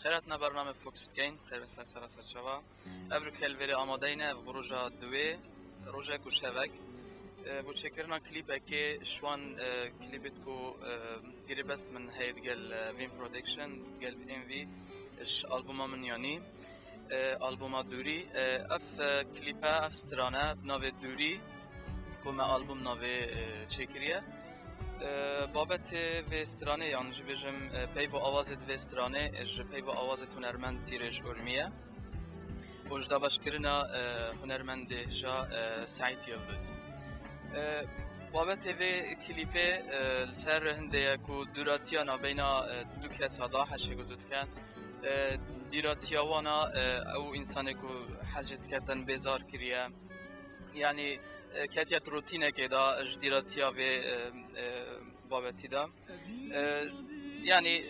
خيراتنا برنامج فوكس كين خير سلسلة شوا ابرو كلفري آمادينا بروجا دوي روجا كوشافك بو تشكرنا كليب اكي شوان كليبتكو ديري بس من هيد قال فين برودكشن قال ام في اش البوما من يعني البوما دوري اف كليبا اف سترانا نوفي دوري كما البوم نوفي تشكريا بابت و سترانه یعنی جبجم پیو آواز و سترانه ج پیو آواز هنرمند تیرش ارمیه و جدا باش کرنا هنرمند جا سعید یلدز بابت و کلیپ سر هنده کو دوراتیا نبینا دو کس هدا حشه گذاشت کن دیراتیا وانا او انسانی کو حاجت کردن بیزار کریه یعنی کاتیت روتینه که دا جدیراتیا و بابتی دا یعنی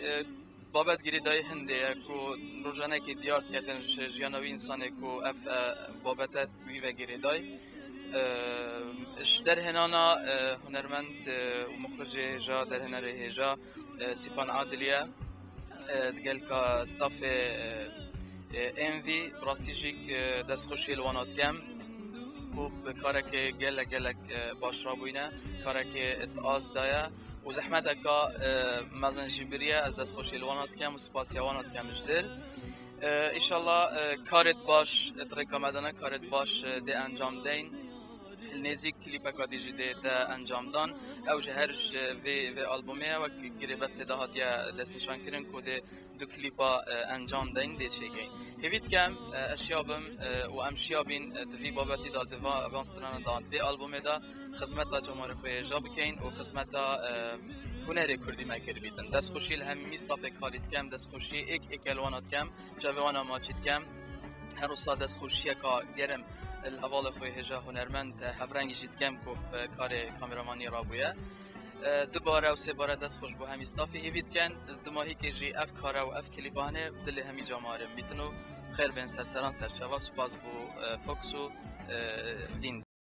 بابت گیری دای هنده کو روزانه که دیار کردن جیانوی انسانه کو اف بابتت وی و گیری دای در هنانا هنرمند و مخرج جا در هنره جا سیپان عادلیه دگل که استاف ام وی براستیجیک دست خوشی الوانات کم خوب کاره که گلک باش را بوینه کاره که اتعاز دایا و زحمت که مزن جبریه از دست خوشی الوانات کم و سپاسیوانات کم جدل ایشالله کارت باش اترکا مدنه کارت باش ده انجام دین نزیک کلیپا که دیجی ده انجام دان او جهرش و آلبومه و گیری بسته ده هاتیا دستشان کرن که ده دو کلیپا انجام دین ده چه گین هیوید کم اشیابم و امشیابین دوی بابتی دا دوان وانستران دا دوی آلبومه دا خدمت جمهور خوی جا بکین و خدمت هنر کردی مکر بیتن دست خوشی الهمی مستافه کارید کم دست خوشی ایک الوانات کم جووانا ماچید کم هر روز دست خوشی که گرم الحوال خوی هجا هنرمند هفرنگی جید کم کو کار کامرامانی را بویه دوباره و سه باره دست خوش بو همی استافی هیوید کن دو ماهی که جی اف کاره و اف کلیپانه دل همی جامعه بیتنو خیر بین سرسران سرچوا سپاس بو فوکسو دین